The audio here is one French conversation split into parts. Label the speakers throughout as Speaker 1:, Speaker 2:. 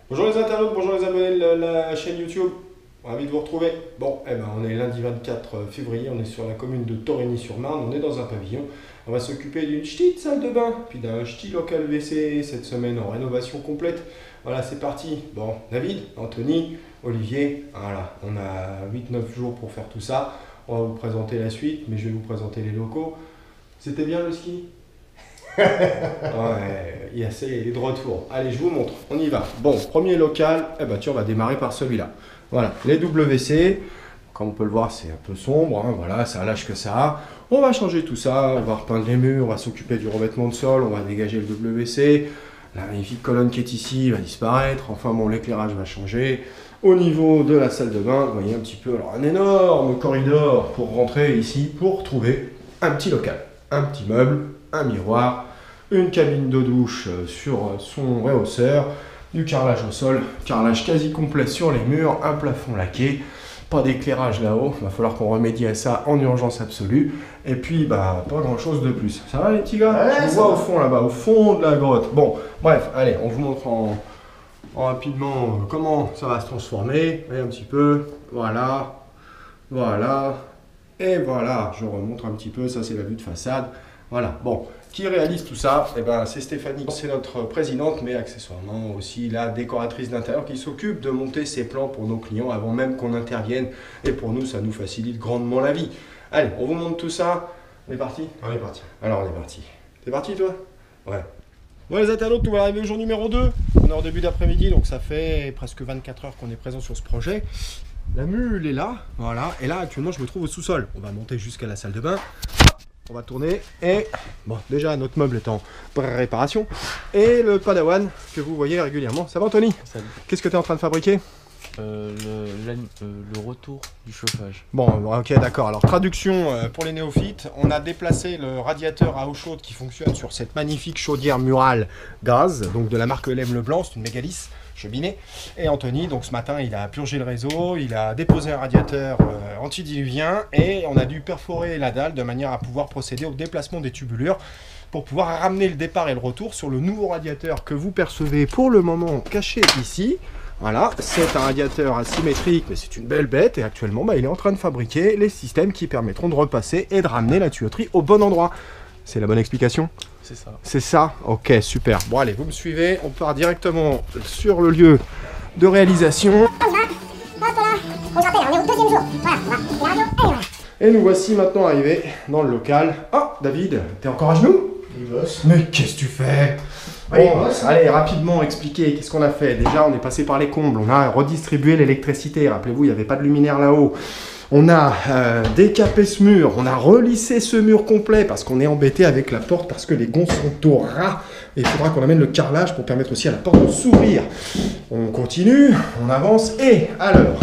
Speaker 1: Bonjour les internautes, bonjour les abonnés de la chaîne YouTube. Ravi de vous retrouver. Bon, on est lundi 24 février, on est sur la commune de Torigny-sur-Marne, on est dans un pavillon. On va s'occuper d'une petite salle de bain, puis d'un petit local WC cette semaine en rénovation complète. Voilà, c'est parti. Bon, David, Anthony, Olivier, voilà, on a 8-9 jours pour faire tout ça. On va vous présenter la suite, mais je vais vous présenter les locaux. C'était bien le ski? Ouais, il est de retour. Allez, je vous montre, on y va. Bon, premier local, on va démarrer par celui-là. Voilà, les WC, comme on peut le voir, c'est un peu sombre, hein, voilà, ça a l'âge que ça a. On va changer tout ça, on va repeindre les murs, on va s'occuper du revêtement de sol, on va dégager le WC. La magnifique colonne qui est ici va disparaître, enfin bon, l'éclairage va changer. Au niveau de la salle de bain, vous voyez un petit peu, alors un énorme corridor pour rentrer ici, pour trouver un petit local, un petit meuble, un miroir, une cabine de douche sur son rehausseur, du carrelage au sol, carrelage quasi complet sur les murs, un plafond laqué, pas d'éclairage là-haut, il va falloir qu'on remédie à ça en urgence absolue, et puis pas grand chose de plus. Ça va les petits gars?
Speaker 2: Ouais,
Speaker 1: je vous vois au fond là-bas, au fond de la grotte. Bon, bref, allez, on vous montre en rapidement comment ça va se transformer. Voyez un petit peu, voilà, et voilà, je remonte un petit peu, ça c'est la vue de façade. Voilà, bon, qui réalise tout ça? C'est Stéphanie, c'est notre présidente, mais accessoirement aussi la décoratrice d'intérieur qui s'occupe de monter ses plans pour nos clients avant même qu'on intervienne. Et pour nous, ça nous facilite grandement la vie. Allez, on vous montre tout ça. On est parti?
Speaker 2: On est parti.
Speaker 1: Alors, on est parti. T'es parti, toi? Ouais. Bon, les internautes, nous voilà arriver au jour numéro 2. On est en début d'après-midi, donc ça fait presque 24 heures qu'on est présent sur ce projet. La mule est là, voilà. Et là, actuellement, je me trouve au sous-sol. On va monter jusqu'à la salle de bain. On va tourner et bon, déjà notre meuble est en préparation et le padawan que vous voyez régulièrement. Ça va Anthony?
Speaker 3: Salut.
Speaker 1: Qu'est-ce que tu es en train de fabriquer?
Speaker 3: Le retour du chauffage.
Speaker 1: Bon, ok, d'accord. Alors traduction pour les néophytes, on a déplacé le radiateur à eau chaude qui fonctionne sur cette magnifique chaudière murale gaz, donc de la marque Lem Leblanc, c'est une Mégalis cheminée. Et Anthony, donc ce matin, il a purgé le réseau, il a déposé un radiateur antidiluvien et on a dû perforer la dalle de manière à pouvoir procéder au déplacement des tubulures pour pouvoir ramener le départ et le retour sur le nouveau radiateur que vous percevez pour le moment caché ici. Voilà, c'est un radiateur asymétrique, mais c'est une belle bête et actuellement, il est en train de fabriquer les systèmes qui permettront de repasser et de ramener la tuyauterie au bon endroit. C'est la bonne explication?
Speaker 3: C'est ça.
Speaker 1: C'est ça? Ok, super. Bon allez, vous me suivez, on part directement sur le lieu de réalisation.
Speaker 4: On se rappelle, on est au deuxième jour. Voilà, on va la radio et voilà.
Speaker 1: Et nous voici maintenant arrivés dans le local. Oh, David, t'es encore à genoux?
Speaker 2: Il bosse.
Speaker 1: Mais qu'est-ce que tu fais?
Speaker 2: Ouais,
Speaker 1: Bon,
Speaker 2: il bosse.
Speaker 1: allez, rapidement expliquer qu'est-ce qu'on a fait. Déjà, on est passé par les combles, on a redistribué l'électricité. Rappelez-vous, il n'y avait pas de luminaire là-haut. On a décapé ce mur, on a relissé ce mur complet parce qu'on est embêté avec la porte parce que les gonds sont au ras. Et il faudra qu'on amène le carrelage pour permettre aussi à la porte de s'ouvrir. On continue, on avance et alors,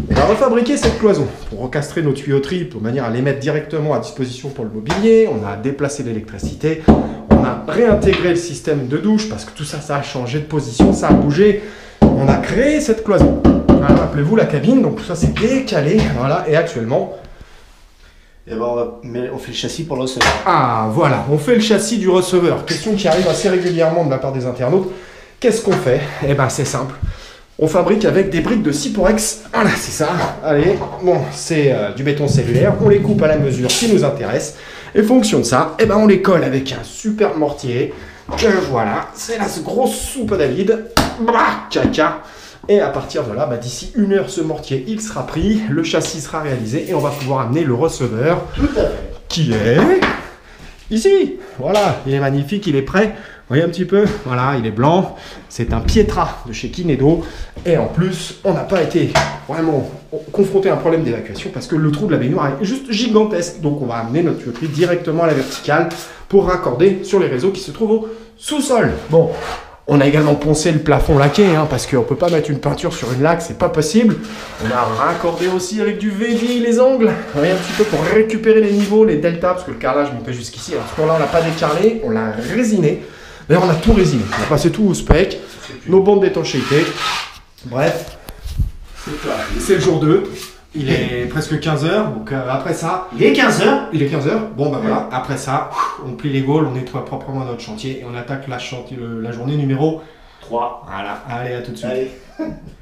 Speaker 1: on va refabriquer cette cloison pour recastrer nos tuyauteries de manière à les mettre directement à disposition pour le mobilier. On a déplacé l'électricité, on a réintégré le système de douche parce que tout ça, ça a changé de position, ça a bougé. On a créé cette cloison. Voilà, rappelez-vous la cabine, donc tout ça c'est décalé, voilà, et actuellement...
Speaker 2: Et on fait le châssis pour le receveur.
Speaker 1: Ah, voilà, on fait le châssis du receveur. Question qui arrive assez régulièrement de la part des internautes. Qu'est-ce qu'on fait? C'est simple. On fabrique avec des briques de Cyporex. Voilà, c'est ça. Allez, bon, c'est du béton cellulaire. On les coupe à la mesure qui nous intéresse. Et fonction de ça, on les colle avec un super mortier. Que voilà, c'est la grosse soupe David. Bah, caca. Et à partir de là, d'ici 1 heure, ce mortier, il sera pris, le châssis sera réalisé et on va pouvoir amener le receveur.
Speaker 2: Tout à fait.
Speaker 1: Qui est ici. Voilà, il est magnifique, il est prêt. Vous voyez un petit peu? Voilà, il est blanc. C'est un Pietra de chez Kinedo. Et en plus, on n'a pas été vraiment confronté à un problème d'évacuation parce que le trou de la baignoire est juste gigantesque. Donc on va amener notre tuyauterie directement à la verticale pour raccorder sur les réseaux qui se trouvent au sous-sol. Bon. On a également poncé le plafond laqué, parce qu'on ne peut pas mettre une peinture sur une laque, c'est pas possible. On a raccordé aussi avec du VJ les angles, un petit peu pour récupérer les niveaux, les deltas, parce que le carrelage montait jusqu'ici. Alors ce moment-là, on l'a pas décarrelé, on l'a résiné. D'ailleurs, on a tout résiné. On a passé tout au spec, nos bandes d'étanchéité. Bref, c'est le jour 2. Il est presque 15h, donc après ça...
Speaker 2: Il est 15h.
Speaker 1: Il est 15h, bon voilà, après ça, on plie les gaules, on nettoie proprement notre chantier et on attaque la journée numéro
Speaker 2: 3.
Speaker 1: Voilà, allez, à tout de suite.
Speaker 2: Allez.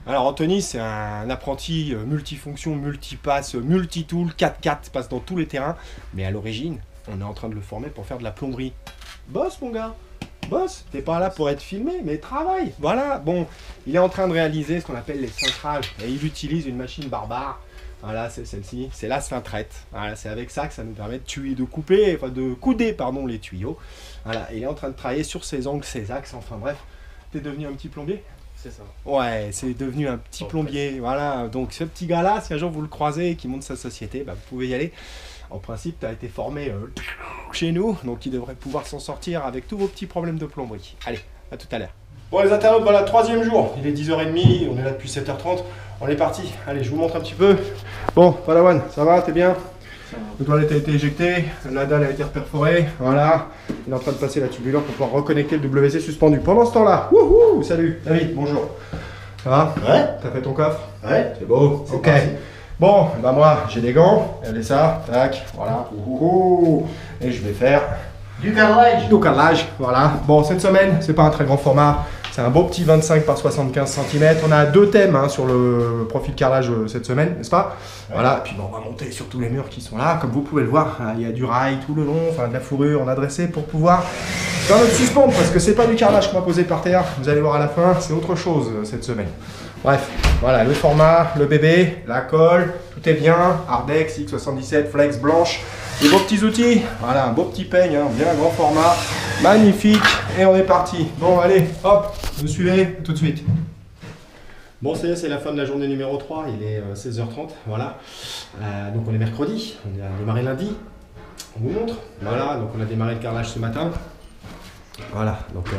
Speaker 1: Alors Anthony, c'est un apprenti multifonction, multipasse, multitool, 4x4, passe dans tous les terrains. Mais à l'origine, on est en train de le former pour faire de la plomberie. Bosse mon gars, bosse, t'es pas là pour être filmé, mais travaille. Voilà, bon, il est en train de réaliser ce qu'on appelle les cintrages. Et il utilise une machine barbare. Voilà, c'est celle-ci, c'est la cintrette. Voilà, c'est avec ça que ça nous permet de couper, enfin de couder, pardon, les tuyaux. Voilà, il est en train de travailler sur ses angles, ses axes, enfin bref. T'es devenu un petit plombier?
Speaker 2: C'est ça.
Speaker 1: Ouais, c'est devenu un petit plombier, voilà. Donc ce petit gars-là, si un jour vous le croisez et qu'il monte sa société, bah, vous pouvez y aller. En principe, tu as été formé chez nous, donc il devrait pouvoir s'en sortir avec tous vos petits problèmes de plomberie. Allez, à tout à l'heure. Bon les internautes, voilà, 3e jour. Il est 10h30, on est là depuis 7h30. On est parti. Allez, je vous montre un petit peu. Bon, Palawan, ça va, t'es bien? Le toilette a été éjecté, la dalle a été reperforée, voilà. Il est en train de passer la tubulure pour pouvoir reconnecter le WC suspendu. Pendant ce temps-là, wouhou, salut, David, bonjour. Ça va?
Speaker 2: Ouais.
Speaker 1: T'as fait ton coffre?
Speaker 2: Ouais.
Speaker 1: C'est beau, ok.
Speaker 2: Parti.
Speaker 1: Bon, bah moi, j'ai des gants, regardez ça, tac, voilà, wouhou. Et je vais faire
Speaker 2: Du carrelage.
Speaker 1: du carrelage, voilà. Bon, cette semaine, c'est pas un très grand format. C'est un beau petit 25 par 75 cm. On a 2 thèmes hein, sur le profil carrelage cette semaine, n'est-ce pas? Ouais. Voilà, et puis bon, on va monter sur tous les murs qui sont là. Comme vous pouvez le voir, hein, il y a du rail tout le long, enfin de la fourrure, on a dressé pour pouvoir faire notre suspendre, parce que c'est pas du carrelage qu'on va poser par terre. Vous allez voir à la fin, c'est autre chose cette semaine. Bref, voilà, le format, le bébé, la colle, tout est bien. Ardex, X77, Flex blanche. Des beaux petits outils, voilà, un beau petit peigne, hein, bien grand format, magnifique, et on est parti. Bon, allez, hop, vous suivez tout de suite. Bon, c'est la fin de la journée numéro 3, il est 16h30, voilà. Donc on est mercredi, on a démarré lundi, on vous montre. Voilà, donc on a démarré le carrelage ce matin. Voilà, donc comme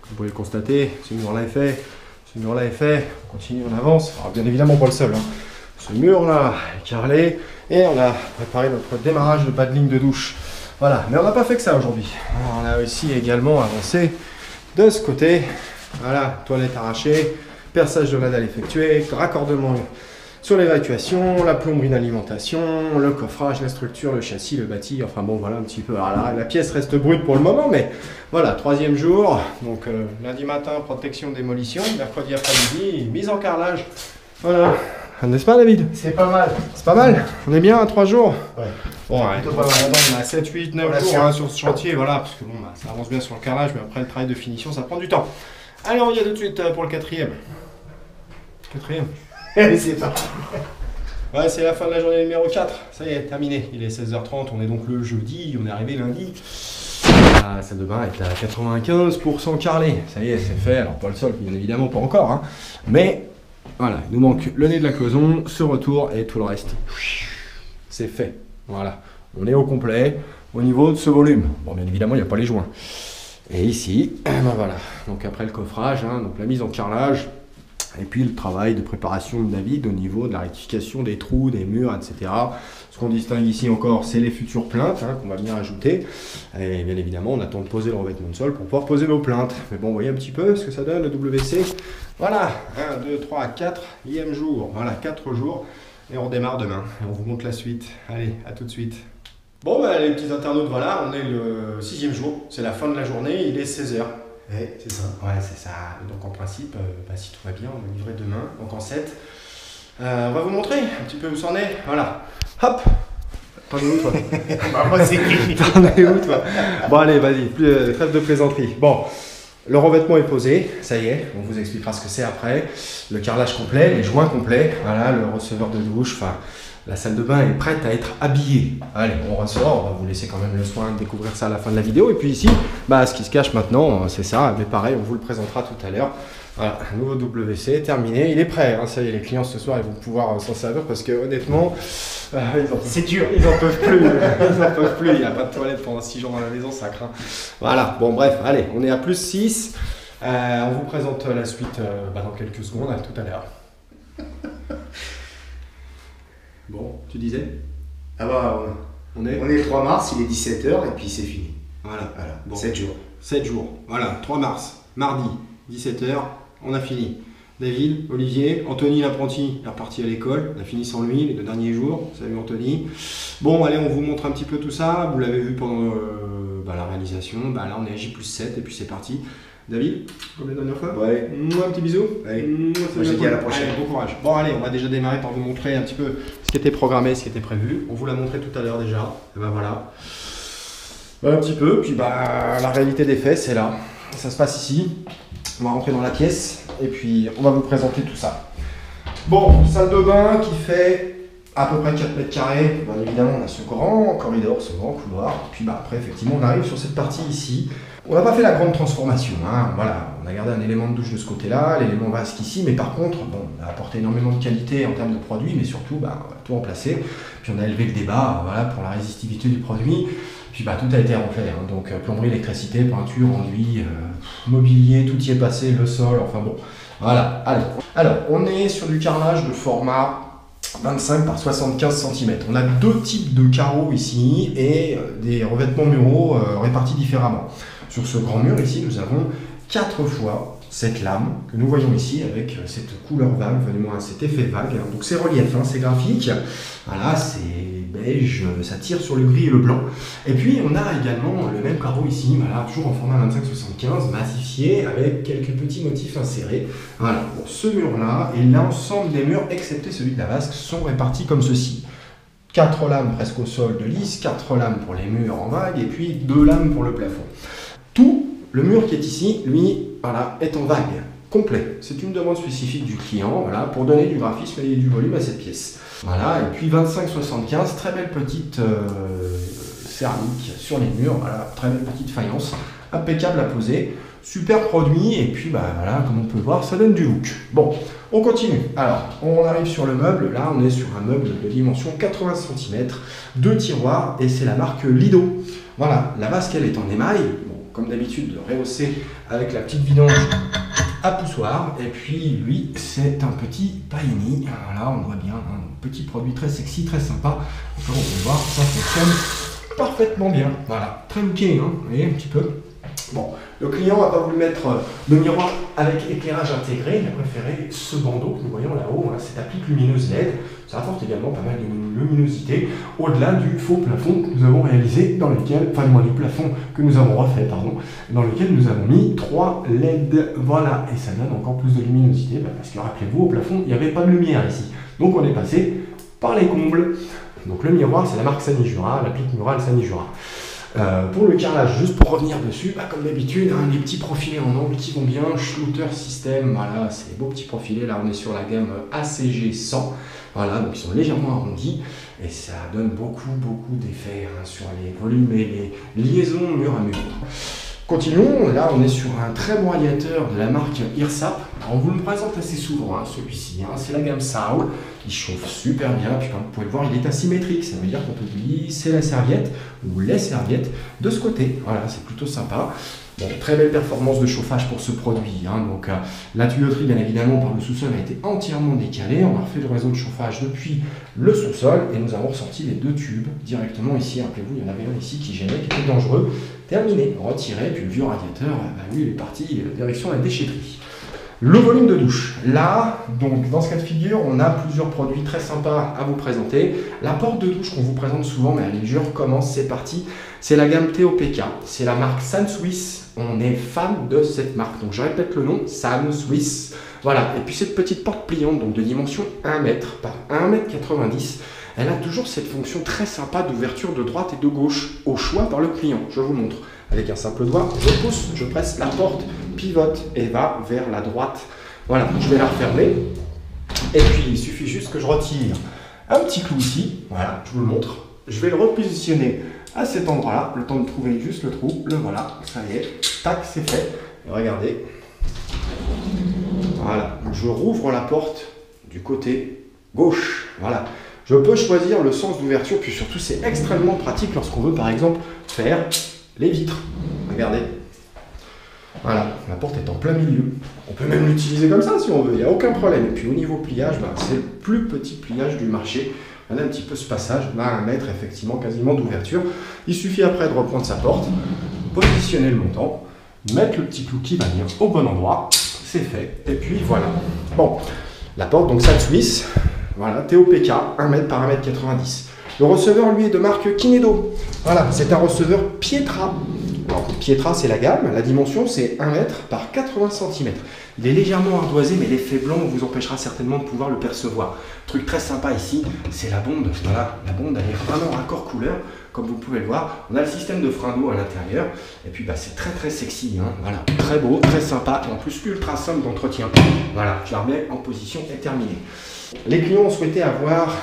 Speaker 1: vous pouvez le constater, ce mur-là est fait, ce mur-là est fait, on continue, on avance. Alors bien évidemment pas le seul, hein. Ce mur-là est carrelé. Et on a préparé notre démarrage de pas de ligne de douche. Voilà, mais on n'a pas fait que ça aujourd'hui. On a aussi également avancé de ce côté. Voilà, toilette arrachée, perçage de la dalle effectué, raccordement sur l'évacuation, la plomberie d'alimentation, le coffrage, la structure, le châssis, le bâti. Enfin bon, voilà un petit peu. Alors, la pièce reste brute pour le moment, mais voilà, 3e jour. Donc lundi matin, protection, démolition. Mercredi après-midi, mise en carrelage. Voilà. N'est-ce pas David?
Speaker 2: C'est pas mal.
Speaker 1: C'est pas mal? On est bien à 3 jours?
Speaker 2: Ouais.
Speaker 1: Bon, ouais,
Speaker 2: Plutôt pas mal.
Speaker 1: on a 7, 8, 9 jours hein, sur ce chantier, voilà, parce que bon, bah, ça avance bien sur le carrelage, mais après le travail de finition, ça prend du temps. Allez, on y va tout de suite pour le 4e. 4e.
Speaker 2: Allez, c'est parti.
Speaker 1: Ouais, c'est la fin de la journée numéro 4. Ça y est, terminé. Il est 16h30, on est donc le jeudi, on est arrivé lundi. La salle de bain est à 95% carrelée. Ça y est, c'est fait. Alors, pas le sol, bien évidemment, pas encore, hein. Mais voilà, il nous manque le nez de la cloison, ce retour et tout le reste. C'est fait. Voilà, on est au complet au niveau de ce volume. Bon, bien évidemment, il n'y a pas les joints. Et ici, ben voilà. Donc après le coffrage, hein, donc la mise en carrelage, et puis le travail de préparation de David au niveau de la rectification des trous, des murs, etc. Ce qu'on distingue ici encore, c'est les futures plaintes hein, qu'on va venir ajouter. Et bien évidemment, on attend de poser le revêtement de sol pour pouvoir poser nos plaintes. Mais bon, vous voyez un petit peu ce que ça donne, le WC. Voilà, 1, 2, 3, 4e jour. Voilà, 4 jours. Et on démarre demain. Et on vous montre la suite. Allez, à tout de suite. Bon, bah, les petits internautes, voilà, on est le 6e jour. C'est la fin de la journée, il est 16h.
Speaker 2: Ouais, c'est ça.
Speaker 1: Ouais, c'est ça. Donc en principe, bah, si tout va bien, on va livrer demain, donc en 7. On va vous montrer un petit peu où c'en est. Voilà. Hop. T'en es où toi?
Speaker 2: Bah, moi, c'est qui?
Speaker 1: T'en es où toi? Bon allez, vas-y, trêve de plaisanterie. Bon, le revêtement est posé, ça y est, on vous expliquera ce que c'est après. Le carrelage complet, les joints complets, voilà, le receveur de douche, enfin, la salle de bain est prête à être habillée. Allez, on ressort, on va vous laisser quand même le soin de découvrir ça à la fin de la vidéo. Et puis ici, bah, ce qui se cache maintenant, c'est ça, mais pareil, on vous le présentera tout à l'heure. Voilà, nouveau WC terminé, il est prêt, hein, ça y est, les clients ce soir ils vont pouvoir s'en servir parce que honnêtement,
Speaker 2: C'est dur.
Speaker 1: ils en peuvent plus, ils en peuvent plus, il n'y a pas de toilette pendant 6 jours dans la maison, ça craint. Voilà, bon bref, allez, on est à plus 6, on vous présente la suite dans quelques secondes, à tout à l'heure. Bon, tu disais?
Speaker 2: Ah bah,
Speaker 1: On est
Speaker 2: on est le 3 mars, il est 17h et puis c'est fini.
Speaker 1: Voilà,
Speaker 2: Voilà,
Speaker 1: bon.
Speaker 2: 7 jours.
Speaker 1: 7 jours, voilà, 3 mars, mardi, 17h, on a fini. David, Olivier, Anthony l'apprenti est reparti à l'école, on a fini sans lui les 2 derniers jours. Salut Anthony. Bon, allez, on vous montre un petit peu tout ça, vous l'avez vu pendant la réalisation. Bah, là, on est à J+7 et puis c'est parti. David, comme la dernière fois.
Speaker 2: Ouais.
Speaker 1: Un petit bisou.
Speaker 2: Allez.
Speaker 1: Moi,
Speaker 2: Je te dis à la prochaine.
Speaker 1: Allez, bon courage. Bon, allez, on va déjà démarrer par vous montrer un petit peu ce qui était programmé, ce qui était prévu. On vous l'a montré tout à l'heure déjà. Et ben voilà. Un petit peu, puis bah la réalité des faits, c'est là. Ça se passe ici. On va rentrer dans la pièce et puis on va vous présenter tout ça. Bon, salle de bain qui fait à peu près 4 mètres carrés. Bien évidemment, on a ce grand corridor, ce grand couloir. Puis bah après, effectivement, on arrive sur cette partie ici. On n'a pas fait la grande transformation, hein. Voilà, on a gardé un élément de douche de ce côté-là, l'élément vasque ici, mais par contre, bon, on a apporté énormément de qualité en termes de produits, mais surtout, bah, on va tout remplacer. Puis on a élevé le débat, voilà, pour la résistivité du produit. Puis bah, tout a été refait, hein. Donc plomberie, électricité, peinture, enduit, mobilier, tout y est passé, le sol, enfin bon, voilà. Allez. Alors, on est sur du carrelage de format 25 par 75 cm. On a deux types de carreaux ici et des revêtements muraux répartis différemment. Sur ce grand mur ici, nous avons 4 fois cette lame que nous voyons ici avec cette couleur vague, cet effet vague. Donc c'est relief, hein, c'est graphique. Voilà, c'est beige, ça tire sur le gris et le blanc. Et puis on a également le même carreau ici, voilà, toujours en format 25-75, massifié avec quelques petits motifs insérés. Voilà, bon, ce mur-là et l'ensemble des murs, excepté celui de la vasque, sont répartis comme ceci. 4 lames presque au sol de lisse, 4 lames pour les murs en vague et puis 2 lames pour le plafond. Tout le mur qui est ici, lui, voilà, est en vague, complet. C'est une demande spécifique du client, voilà, pour donner du graphisme et du volume à cette pièce. Voilà, et puis 25-75, très belle petite céramique sur les murs, voilà, très belle petite faïence, impeccable à poser, super produit, et puis bah voilà, comme on peut voir, ça donne du look. Bon, on continue. Alors, on arrive sur le meuble, là on est sur un meuble de dimension 80 cm, 2 tiroirs, et c'est la marque Lido. Voilà, la vasque elle est en émail, bon, comme d'habitude, rehaussée avec la petite vidange à poussoir. Et puis lui, c'est un petit Paini. Voilà, on voit bien, un petit produit très sexy, très sympa. Enfin, on peut voir, ça fonctionne parfaitement bien. Voilà, très looké, hein, vous voyez, un petit peu. Bon, le client n'a pas voulu mettre le miroir avec éclairage intégré, il a préféré ce bandeau que nous voyons là-haut, hein, cette applique lumineuse LED. Ça apporte également pas mal de luminosité, au-delà du faux plafond que nous avons réalisé, dans lequel, enfin du plafond que nous avons refait, pardon, dans lequel nous avons mis 3 LED. Voilà, et ça donne encore plus de luminosité, parce que rappelez-vous, au plafond, il n'y avait pas de lumière ici. Donc on est passé par les combles. Donc le miroir, c'est la marque Sanijura, l'applique murale Sanijura. Pour le carrelage, juste pour revenir dessus, bah, comme d'habitude, hein, les petits profilés en angle qui vont bien, Schluter System, voilà, c'est des beaux petits profilés, là on est sur la gamme ACG 100, voilà, donc ils sont légèrement arrondis, et ça donne beaucoup d'effets hein, sur les volumes et les liaisons mur à mur. Continuons, là on est sur un très bon radiateur de la marque Irsap. Alors, on vous le présente assez souvent, hein, celui-ci, hein, c'est la gamme Saul, il chauffe super bien, puis comme vous pouvez le voir il est asymétrique, ça veut dire qu'on peut glisser la serviette ou les serviettes de ce côté, voilà c'est plutôt sympa. Bon, très belle performance de chauffage pour ce produit, hein, donc la tuyauterie bien évidemment par le sous-sol a été entièrement décalée, on a refait le réseau de chauffage depuis le sous-sol et nous avons ressorti les 2 tubes directement ici, rappelez-vous il y en avait un ici qui gênait, qui était dangereux, terminé, retiré, puis le vieux radiateur, bah, lui il est parti direction la déchetterie. Le volume de douche. Là, donc dans ce cas de figure, on a plusieurs produits très sympas à vous présenter. La porte de douche qu'on vous présente souvent, mais allez, je recommence, c'est parti. C'est la gamme TOPK, c'est la marque San Swiss. On est fan de cette marque, donc je répète le nom, San Swiss. Voilà, et puis cette petite porte pliante, donc de dimension 1 m par 1 m 90. Elle a toujours cette fonction très sympa d'ouverture de droite et de gauche, au choix par le client. Je vous montre. Avec un simple doigt, je pousse, je presse, la porte pivote et va vers la droite. Voilà, je vais la refermer. Et puis, il suffit juste que je retire un petit clou ici. Voilà, je vous le montre. Je vais le repositionner à cet endroit-là, le temps de trouver juste le trou. Le voilà, ça y est. Tac, c'est fait. Et regardez. Voilà, je rouvre la porte du côté gauche. Voilà. Je peux choisir le sens d'ouverture, puis surtout, c'est extrêmement pratique lorsqu'on veut, par exemple, faire les vitres. Regardez. Voilà, la porte est en plein milieu. On peut même l'utiliser comme ça si on veut, il n'y a aucun problème. Et puis au niveau pliage, bah, c'est le plus petit pliage du marché. On a un petit peu ce passage, là 1 mètre effectivement quasiment d'ouverture. Il suffit après de reprendre sa porte, positionner le montant, mettre le petit clou qui va venir au bon endroit. C'est fait. Et puis voilà. Bon, la porte donc San Swiss. Voilà, TOPK, 1 m par 1 m 90. Le receveur, lui, est de marque Kinedo. Voilà, c'est un receveur Pietra Alors, Pietra, c'est la gamme. La dimension, c'est 1 mètre par 80 cm. Il est légèrement ardoisé, mais l'effet blanc vous empêchera certainement de pouvoir le percevoir. Truc très sympa ici, c'est la bonde. Voilà, la bonde, elle est vraiment raccord couleur, comme vous pouvez le voir. On a le système de frein d'eau à l'intérieur. Et puis, c'est très sexy. Hein. Voilà, très beau, très sympa. Et en plus, ultra simple d'entretien. Voilà, je la remets en position et terminé. Les clients ont souhaité avoir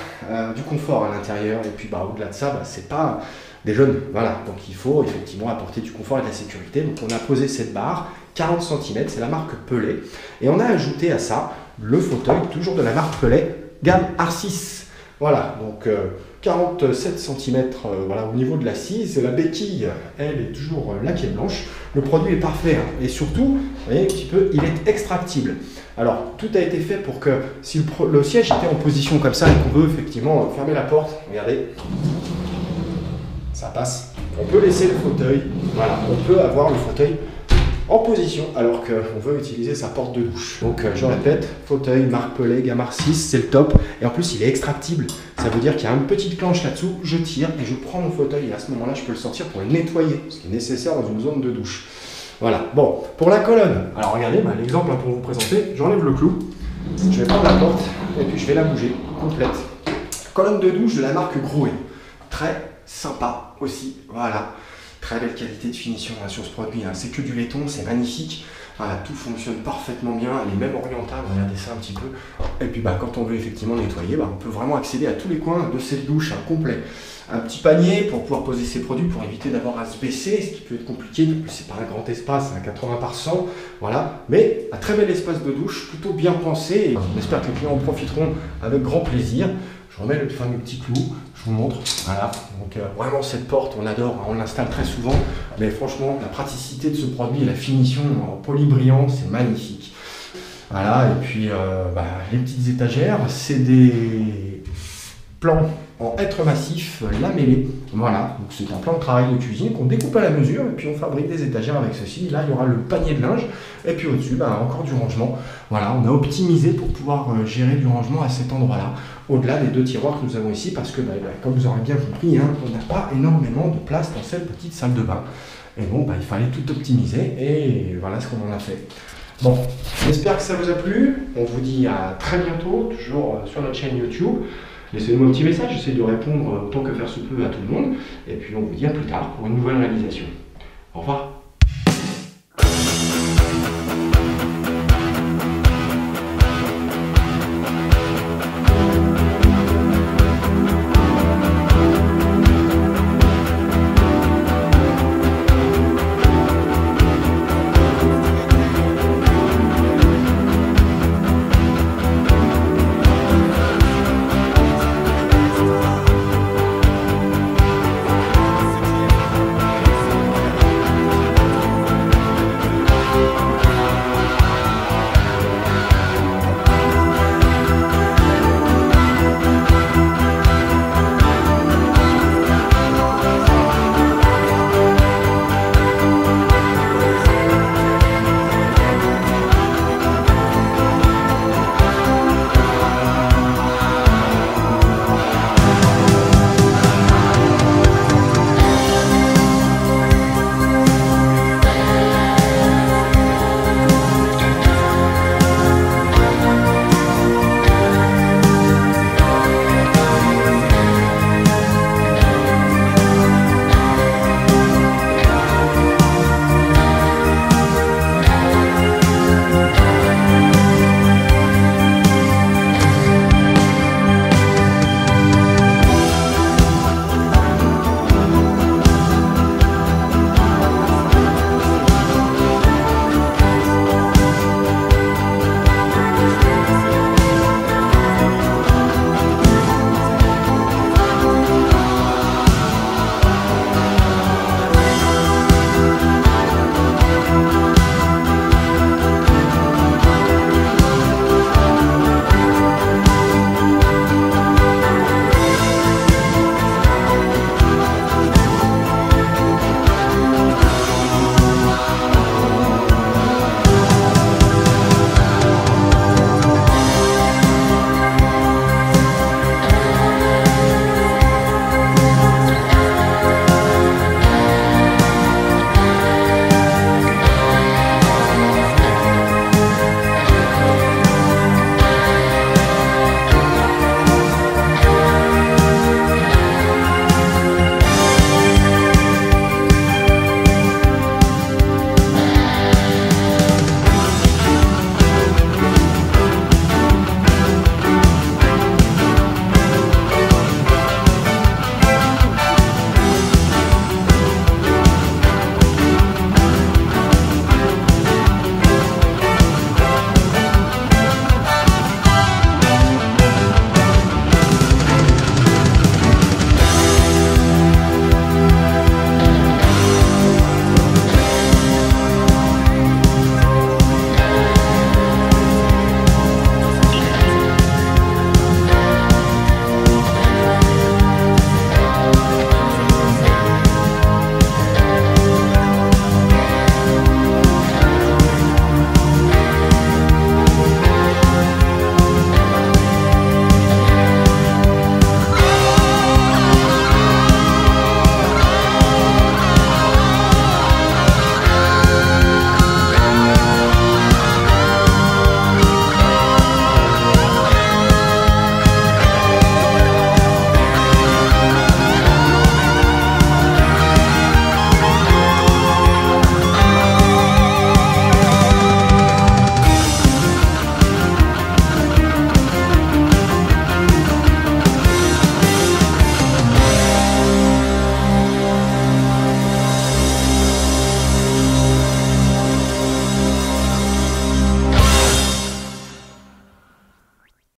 Speaker 1: du confort à l'intérieur. Et puis, au-delà de ça, c'est pas des jeunes. Voilà, donc il faut effectivement apporter du confort et de la sécurité. Donc, on a posé cette barre. 40 cm, c'est la marque Pelé. Et on a ajouté à ça le fauteuil, toujours de la marque Pelé, gamme R6. Voilà, donc 47 cm voilà, au niveau de l'assise. La béquille, elle est toujours laquée blanche. Le produit est parfait. Hein. Et surtout, vous voyez un petit peu, il est extractible. Alors, tout a été fait pour que si le siège était en position comme ça et qu'on veut effectivement fermer la porte, regardez, ça passe. On peut laisser le fauteuil, voilà, on peut avoir le fauteuil en position alors qu'on veut utiliser sa porte de douche. Donc je répète, fauteuil marque Pelé, gamme R6, c'est le top. Et en plus il est extractible. Ça veut dire qu'il y a une petite planche là-dessous, je tire et je prends mon fauteuil et à ce moment-là je peux le sortir pour le nettoyer, ce qui est nécessaire dans une zone de douche. Voilà, bon, pour la colonne, alors regardez, l'exemple pour vous présenter, j'enlève le clou, je vais prendre la porte et puis je vais la bouger complète. Colonne de douche de la marque Grohe, très sympa aussi, voilà. Très belle qualité de finition hein, sur ce produit, hein. C'est que du laiton, c'est magnifique, voilà, tout fonctionne parfaitement bien, elle est même orientable, regardez ça un petit peu. Et puis quand on veut effectivement nettoyer, on peut vraiment accéder à tous les coins de cette douche hein, complet. Un petit panier pour pouvoir poser ses produits, pour éviter d'avoir à se baisser, ce qui peut être compliqué, c'est pas un grand espace, hein, 80 par 100, voilà, mais un très bel espace de douche, plutôt bien pensé, et on espère que les clients en profiteront avec grand plaisir. Je remets le fameux petit clou, je vous montre, voilà, donc vraiment cette porte, on adore, hein, on l'installe très souvent, mais franchement, la praticité de ce produit et la finition en polybrillant, c'est magnifique. Voilà, et puis les petites étagères, c'est des plans en hêtre massif lamellé, voilà, donc c'est un plan de travail de cuisine qu'on découpe à la mesure, et puis on fabrique des étagères avec ceci. Là, il y aura le panier de linge, et puis au-dessus, encore du rangement. Voilà, on a optimisé pour pouvoir gérer du rangement à cet endroit-là, au-delà des 2 tiroirs que nous avons ici, parce que, comme vous aurez bien compris, hein, on n'a pas énormément de place dans cette petite salle de bain. Et bon, il fallait tout optimiser, et voilà ce qu'on en a fait. Bon, j'espère que ça vous a plu. On vous dit à très bientôt, toujours sur notre chaîne YouTube. Laissez-moi un petit message, j'essaie de répondre autant que faire se peut à tout le monde. Et puis on vous dit à plus tard pour une nouvelle réalisation. Au revoir.